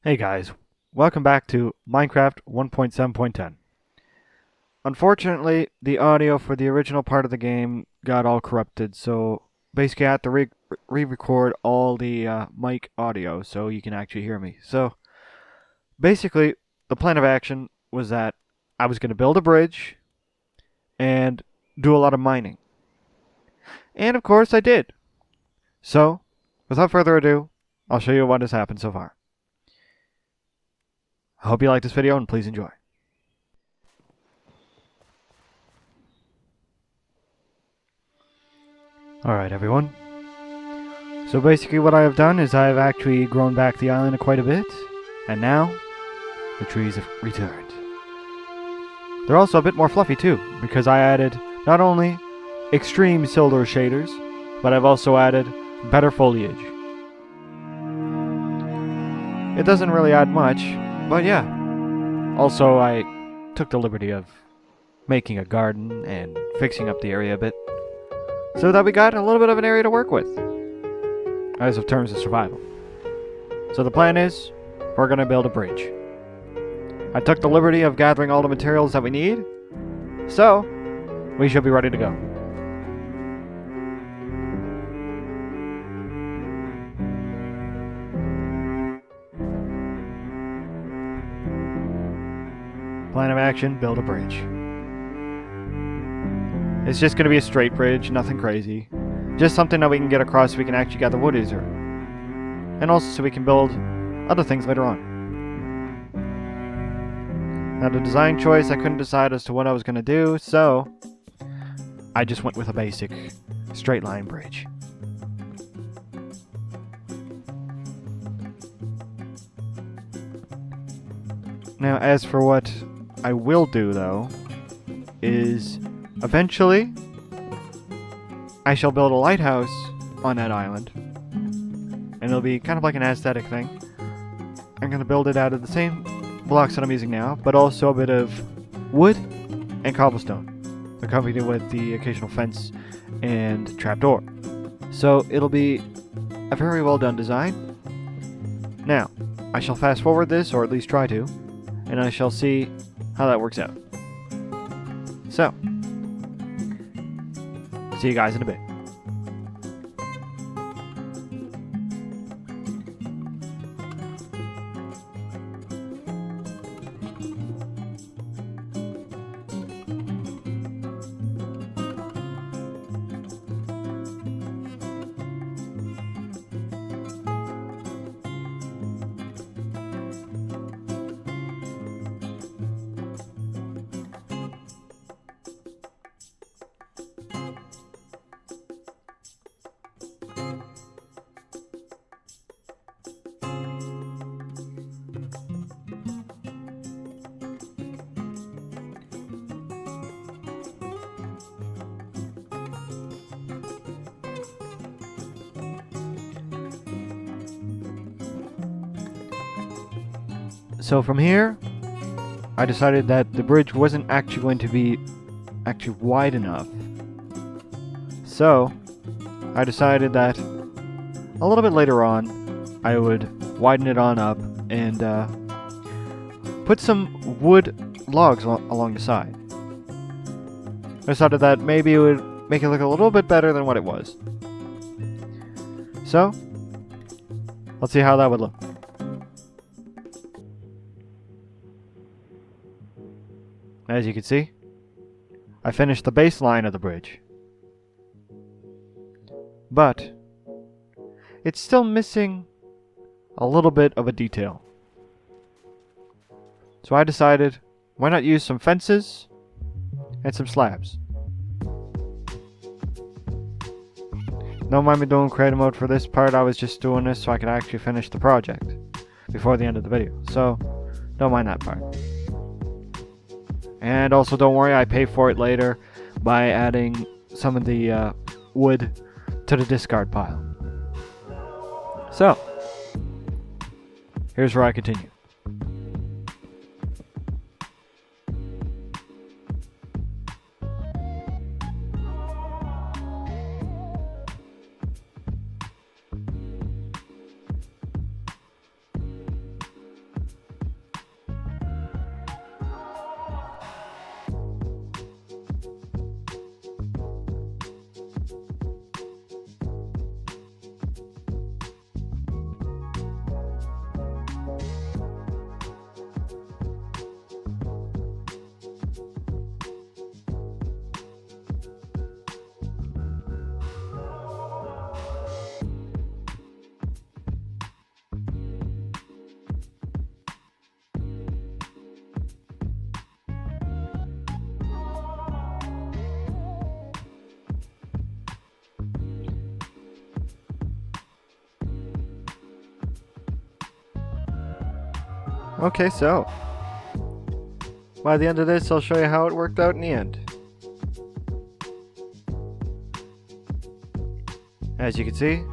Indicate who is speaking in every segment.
Speaker 1: Hey guys, welcome back to Minecraft 1.7.10. Unfortunately, the audio for the original part of the game got all corrupted, so basically I had to re-record all the mic audio so you can actually hear me. So basically, the plan of action was that I was going to build a bridge and do a lot of mining. And of course I did. So, without further ado, I'll show you what has happened so far. I hope you like this video and please enjoy. Alright everyone. So basically what I have done is I have actually grown back the island quite a bit. And now, the trees have returned. They're also a bit more fluffy too, because I added not only extreme silver shaders, but I've also added BetterFoliage. It doesn't really add much, but yeah. Also, I took the liberty of making a garden and fixing up the area a bit, so that we got a little bit of an area to work with, as of terms of survival. So the plan is, we're going to build a bridge. I took the liberty of gathering all the materials that we need, so we should be ready to go. Plan of action, build a bridge. It's just going to be a straight bridge, nothing crazy. Just something that we can get across so we can actually gather wood easier. And also so we can build other things later on. Now the design choice, I couldn't decide as to what I was going to do, so I just went with a basic straight line bridge. Now as for what I will do though, is eventually I shall build a lighthouse on that island. And it'll be kind of like an aesthetic thing. I'm going to build it out of the same blocks that I'm using now, but also a bit of wood and cobblestone, accompanied with the occasional fence and trapdoor. So it'll be a very well done design. Now, I shall fast forward this, or at least try to, and I shall see how that works out. So, see you guys in a bit. So from here, I decided that the bridge wasn't actually going to be wide enough. So I decided that a little bit later on, I would widen it on up and put some wood logs along the side. I decided that maybe it would make it look a little bit better than what it was. So, let's see how that would look. As you can see, I finished the baseline of the bridge. But it's still missing a little bit of a detail. So I decided, why not use some fences and some slabs. Don't mind me doing creative mode for this part, I was just doing this so I could actually finish the project before the end of the video. So, don't mind that part. And also don't worry, I pay for it later by adding some of the wood to the discard pile. So, here's where I continue. Okay, so by the end of this, I'll show you how it worked out in the end. As you can see,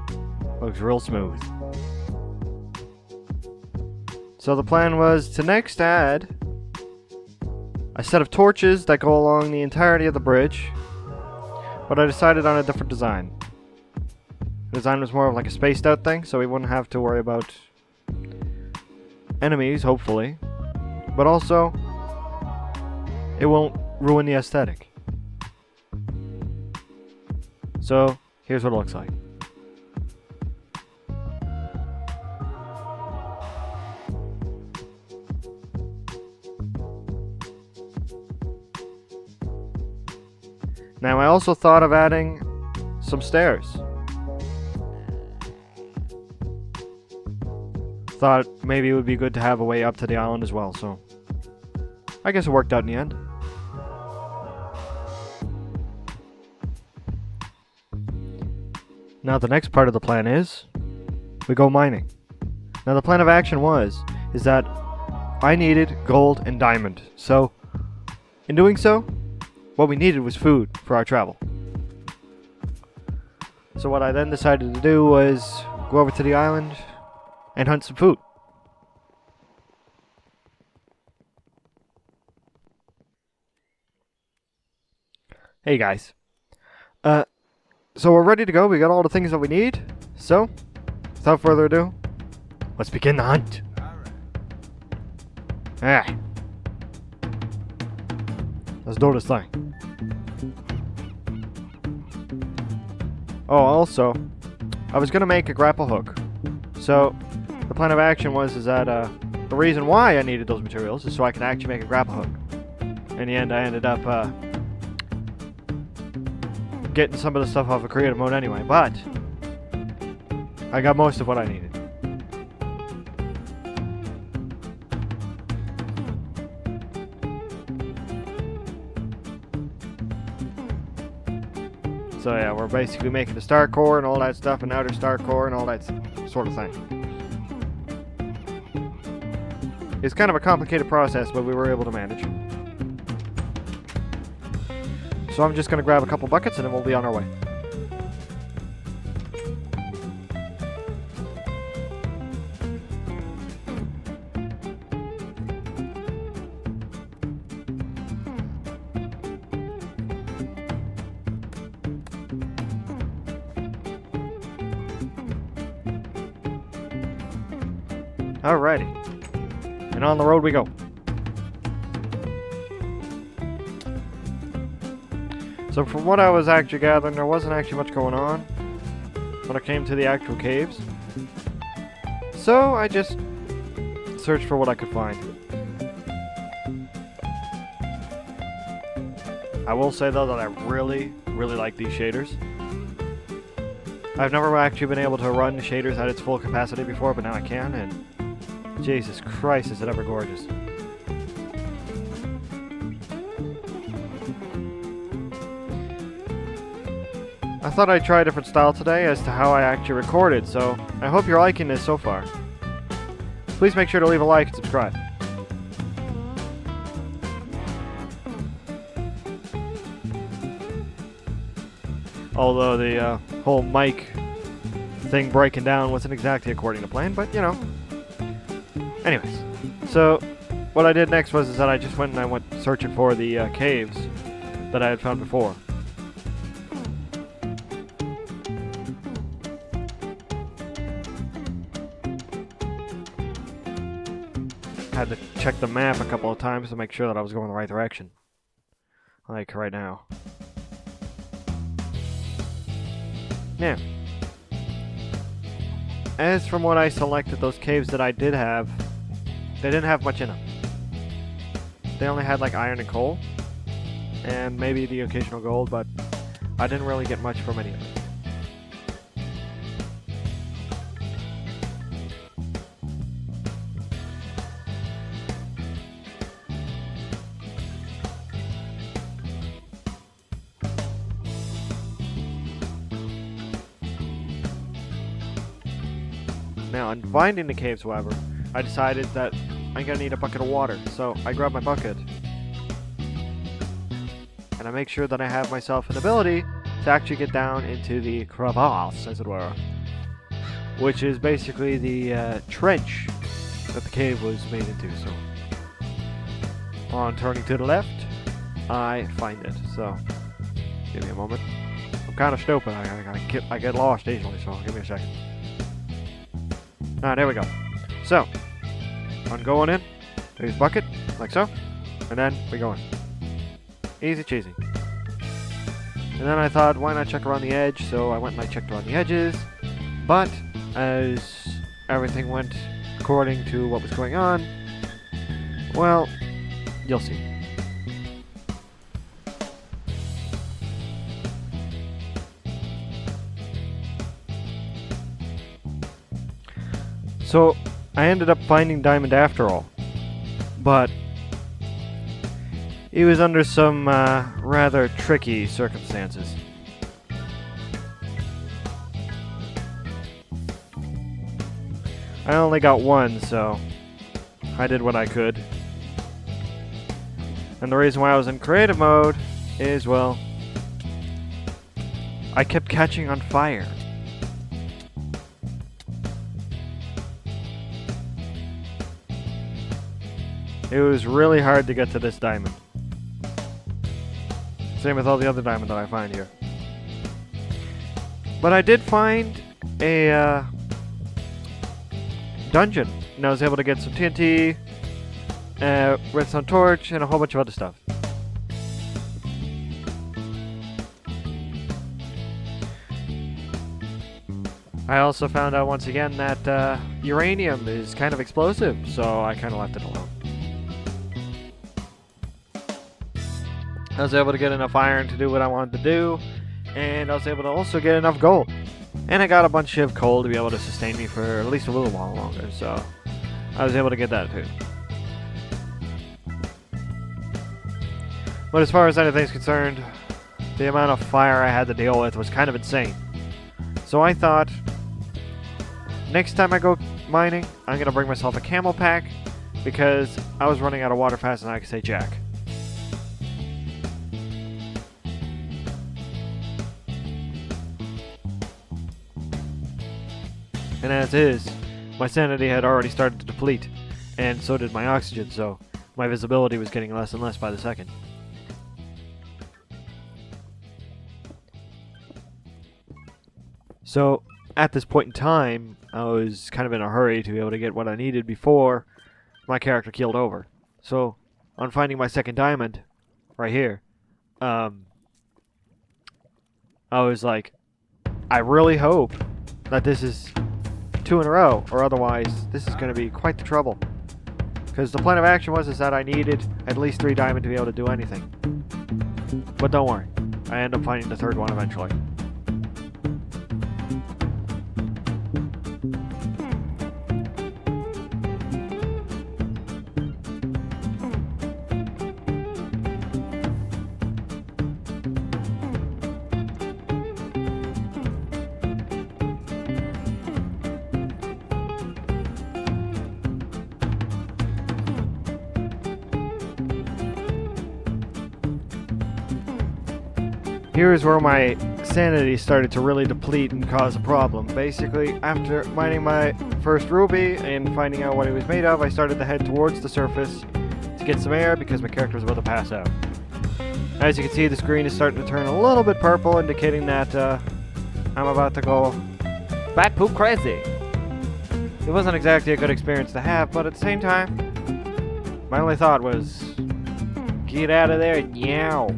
Speaker 1: looks real smooth. So the plan was to next add a set of torches that go along the entirety of the bridge, but I decided on a different design. The design was more of like a spaced out thing, so we wouldn't have to worry about enemies, hopefully, but also it won't ruin the aesthetic. So here's what it looks like. Now I also thought of adding some stairs. Thought maybe it would be good to have a way up to the island as well, so I guess it worked out in the end. Now the next part of the plan is we go mining. Now the plan of action is that I needed gold and diamond. So in doing so, what we needed was food for our travel. So what I then decided to do was go over to the island and hunt some food. Hey guys. So we're ready to go. We got all the things that we need. So, without further ado, let's begin the hunt. Alright. Let's do this thing. Oh, also, I was gonna make a grapple hook. So, the plan of action was that the reason why I needed those materials is so I could actually make a grapple hook. In the end, I ended up getting some of the stuff off of creative mode anyway, but I got most of what I needed. So yeah, we're basically making the star core and all that stuff, and outer star core and all that sort of thing. It's kind of a complicated process, but we were able to manage. So I'm just going to grab a couple buckets and then we'll be on our way. Alrighty. And on the road we go. So from what I was actually gathering, there wasn't actually much going on when it came to the actual caves. So I just searched for what I could find. I will say though that I really like these shaders. I've never actually been able to run shaders at its full capacity before, but now I can, and Jesus Christ, is it ever gorgeous. I thought I'd try a different style today as to how I actually recorded, so I hope you're liking this so far. Please make sure to leave a like and subscribe. Although the whole mic thing breaking down wasn't exactly according to plan, but you know. Anyways, so what I did next was that I just went searching for the caves that I had found before. Had to check the map a couple of times to make sure that I was going the right direction. Like right now. Now, as from what I selected, those caves that I did have, they didn't have much in them. They only had like iron and coal, and maybe the occasional gold, but I didn't really get much from any of it. Now, on finding the caves, however, I decided that I'm gonna need a bucket of water. So I grab my bucket. And I make sure that I have myself an ability to actually get down into the crevasse, as it were. Which is basically the trench that the cave was made into. So on turning to the left, I find it. So give me a moment. I'm kind of stupid. I get lost easily, so give me a second. There we go. So I'm going in. There's bucket, like so. And then we go in. Easy cheesy. And then I thought, why not check around the edge? So I went and I checked around the edges. But as everything went according to what was going on, well, you'll see. So I ended up finding diamond after all, but it was under some rather tricky circumstances. I only got one, so I did what I could. And the reason why I was in creative mode is, well, I kept catching on fire. It was really hard to get to this diamond. Same with all the other diamond that I find here. But I did find a dungeon, and I was able to get some TNT, redstone torch, and a whole bunch of other stuff. I also found out once again that uranium is kind of explosive, so I kind of left it alone. I was able to get enough iron to do what I wanted to do, and I was able to also get enough gold. And I got a bunch of coal to be able to sustain me for at least a little while longer, so I was able to get that too. But as far as anything's concerned, the amount of fire I had to deal with was kind of insane. So I thought, next time I go mining, I'm going to bring myself a camel pack, because I was running out of water fast and I could say jack. And as is, my sanity had already started to deplete, and so did my oxygen, so my visibility was getting less and less by the second. So, at this point in time, I was kind of in a hurry to be able to get what I needed before my character keeled over. So, on finding my second diamond, right here, I was like, I really hope that this is 2 in a row, or otherwise this is going to be quite the trouble. Because the plan of action was that I needed at least 3 diamond to be able to do anything. But don't worry, I end up finding the third one eventually. Here's where my sanity started to really deplete and cause a problem. Basically, after mining my first ruby and finding out what it was made of, I started to head towards the surface to get some air because my character was about to pass out. As you can see, the screen is starting to turn a little bit purple, indicating that I'm about to go bat poop crazy. It wasn't exactly a good experience to have, but at the same time, my only thought was, get out of there, yow.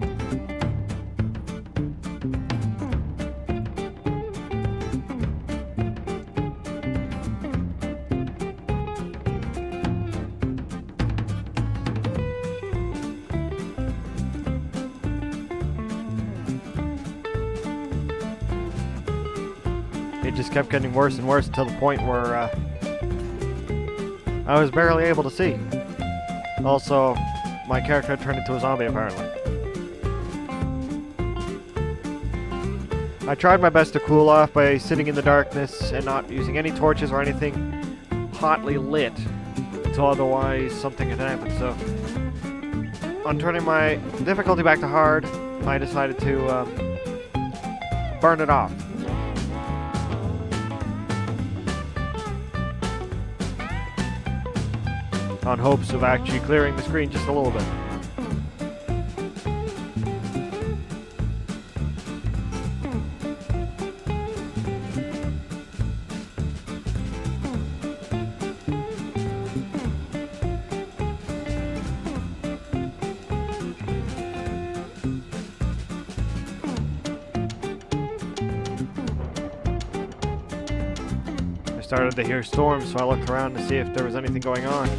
Speaker 1: It just kept getting worse and worse until the point where I was barely able to see. Also, my character had turned into a zombie apparently. I tried my best to cool off by sitting in the darkness and not using any torches or anything hotly lit so otherwise something could happen. So, on turning my difficulty back to hard, I decided to burn it off. On hopes of actually clearing the screen just a little bit. I started to hear storms, so I looked around to see if there was anything going on.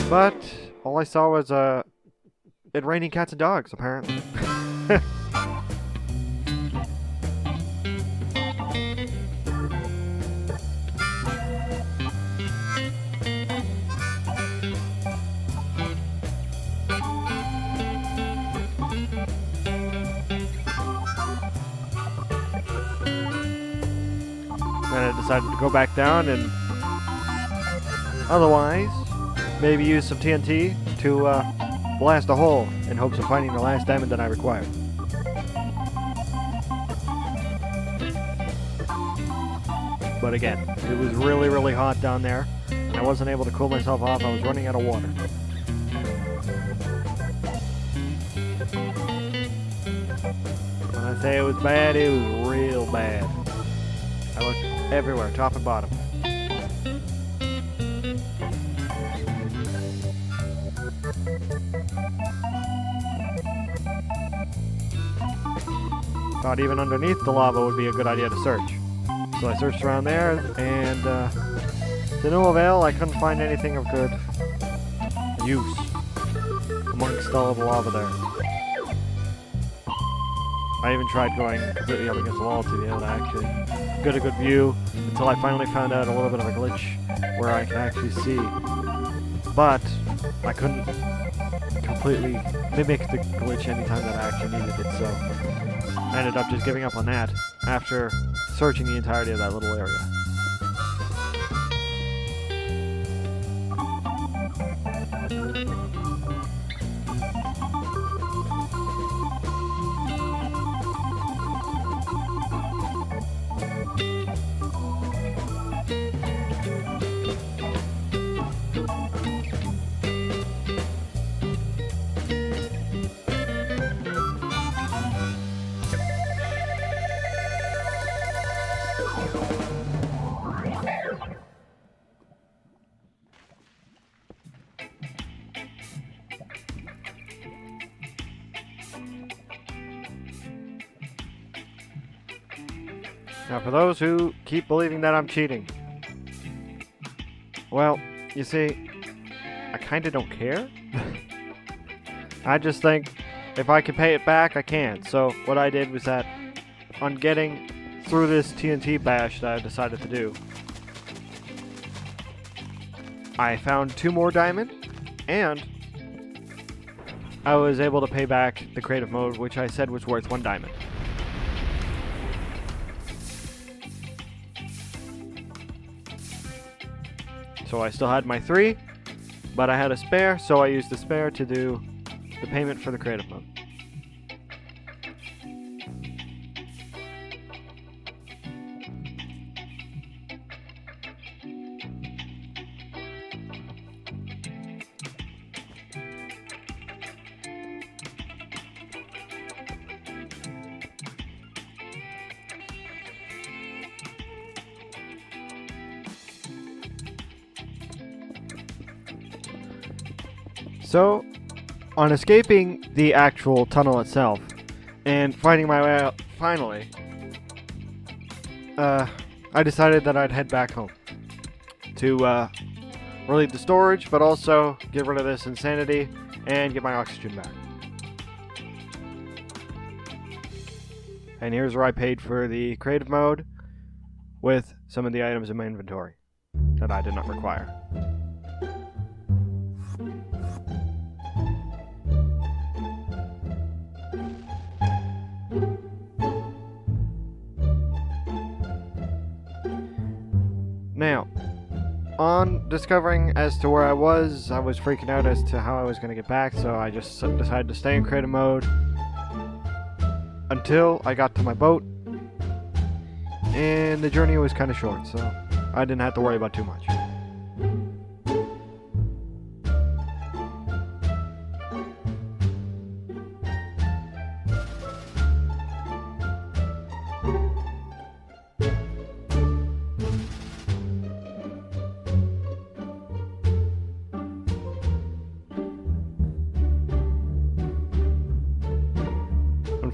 Speaker 1: But all I saw was it raining cats and dogs, apparently. Then I decided to go back down and otherwise maybe use some TNT to blast a hole in hopes of finding the last diamond that I required. But again, it was really, really hot down there. I wasn't able to cool myself off. I was running out of water. When I say it was bad, it was real bad. I looked everywhere, top and bottom. Thought even underneath the lava would be a good idea to search. So I searched around there, and to no avail. I couldn't find anything of good use amongst all of the lava there. I even tried going completely up against the wall to be able to actually get a good view until I finally found out a little bit of a glitch where I can actually see. But I couldn't completely mimic the glitch anytime that I actually needed it, so I ended up just giving up on that after searching the entirety of that little area. Now, for those who keep believing that I'm cheating, well, you see, I kind of don't care. I just think if I can pay it back, I can. So what I did was that on getting through this TNT bash that I decided to do, I found 2 more diamond, and I was able to pay back the creative mode, which I said was worth 1 diamond. So I still had my 3, but I had a spare, so I used the spare to do the payment for the creative mode. So, on escaping the actual tunnel itself and finding my way out finally, I decided that I'd head back home to relieve the storage, but also get rid of this insanity and get my oxygen back. And here's where I paid for the creative mode with some of the items in my inventory that I did not require. Now, on discovering as to where I was freaking out as to how I was going to get back, so I just decided to stay in creative mode until I got to my boat, and the journey was kind of short, so I didn't have to worry about too much.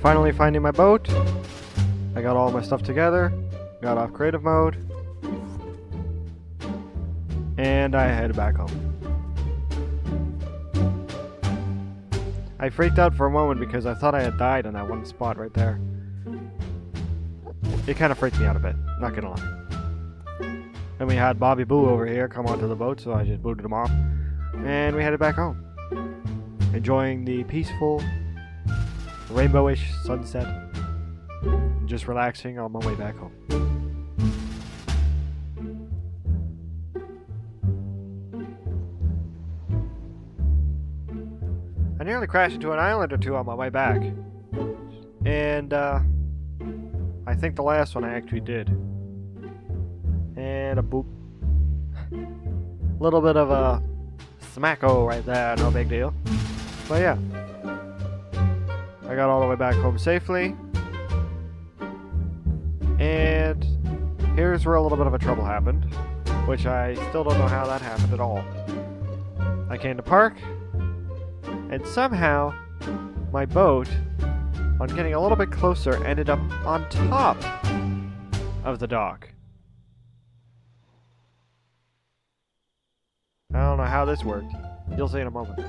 Speaker 1: Finally finding my boat, I got all my stuff together, got off creative mode, and I headed back home. I freaked out for a moment because I thought I had died in that one spot right there. It kind of freaked me out a bit, not gonna lie. And we had Bobby Boo over here come onto the boat, so I just booted him off, and we headed back home, enjoying the peaceful rainbowish sunset, just relaxing on my way back home. I nearly crashed into an island or two on my way back, and I think the last one I actually did. And a boop. Little bit of a smacko right there, no big deal. But yeah. I got all the way back home safely, and here's where a little bit of a trouble happened, which I still don't know how that happened at all. I came to park, and somehow my boat, on getting a little bit closer, ended up on top of the dock. I don't know how this worked. You'll see in a moment.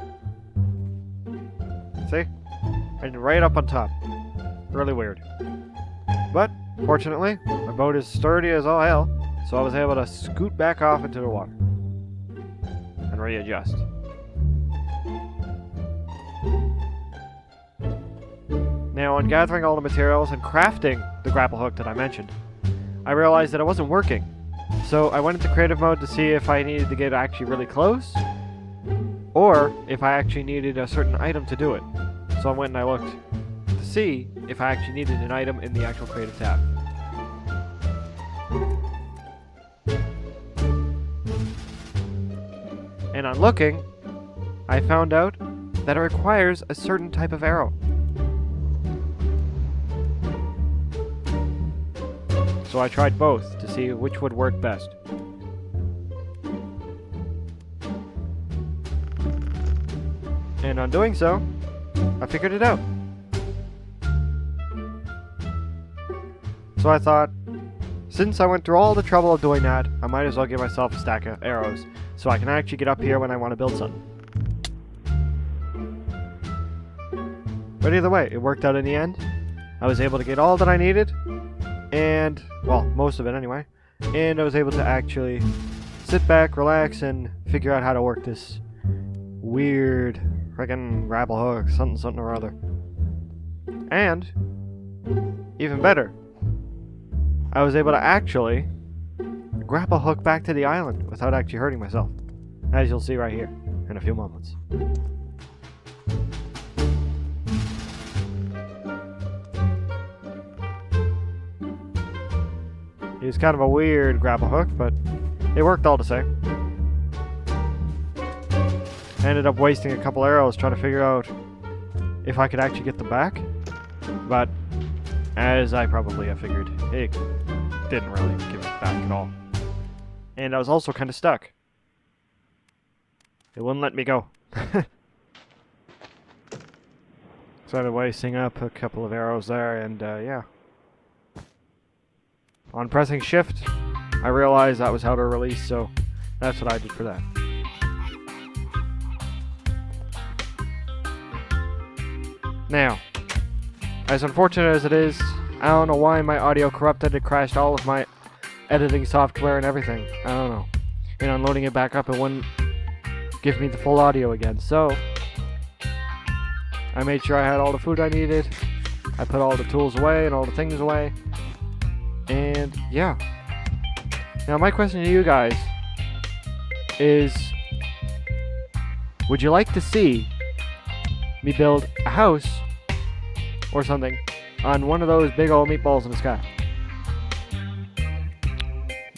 Speaker 1: See? And right up on top. Really weird. But, fortunately, my boat is sturdy as all hell, so I was able to scoot back off into the water. And readjust. Now, on gathering all the materials and crafting the grapple hook that I mentioned, I realized that it wasn't working. So I went into creative mode to see if I needed to get actually really close, or if I actually needed a certain item to do it. So I went and I looked to see if I actually needed an item in the actual creative tab. And on looking, I found out that it requires a certain type of arrow. So I tried both to see which would work best. And on doing so, I figured it out. So I thought, since I went through all the trouble of doing that, I might as well give myself a stack of arrows so I can actually get up here when I want to build something. But either way, it worked out in the end. I was able to get all that I needed, and, well, most of it anyway, and I was able to actually sit back, relax, and figure out how to work this weird friggin' grapple hook, something or other. And, even better, I was able to actually grapple hook back to the island without actually hurting myself, as you'll see right here in a few moments. It was kind of a weird grapple hook, but it worked all the same. I ended up wasting a couple arrows trying to figure out if I could actually get them back, but as I probably have figured, it didn't really give it back at all. And I was also kind of stuck. It wouldn't let me go. So I ended up wasting up a couple of arrows there, and yeah. On pressing shift, I realized that was how to release, so that's what I did for that. Now, as unfortunate as it is, I don't know why my audio corrupted. It crashed all of my editing software and everything. I don't know. And on loading it back up, it wouldn't give me the full audio again. So, I made sure I had all the food I needed. I put all the tools away and all the things away. And, yeah. Now, my question to you guys is, would you like to see me build a house or something on one of those big old meatballs in the sky?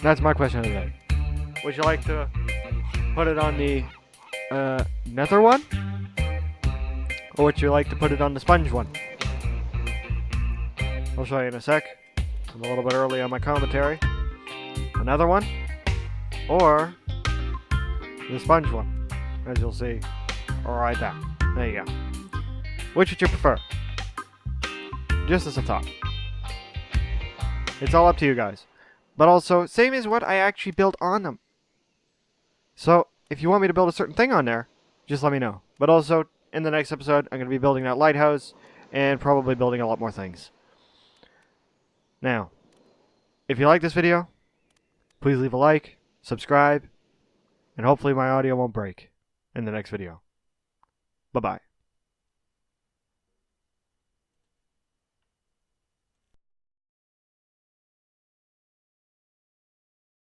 Speaker 1: That's my question of the day. Would you like to put it on the nether one? Or would you like to put it on the sponge one? I'll show you in a sec. I'm a little bit early on my commentary. Another one, or the sponge one, as you'll see right there. There you go. Which would you prefer? Just as a thought. It's all up to you guys. But also, same as what I actually built on them. So, if you want me to build a certain thing on there, just let me know. But also, in the next episode, I'm going to be building that lighthouse and probably building a lot more things. Now, if you like this video, please leave a like, subscribe, and hopefully my audio won't break in the next video. Bye-bye.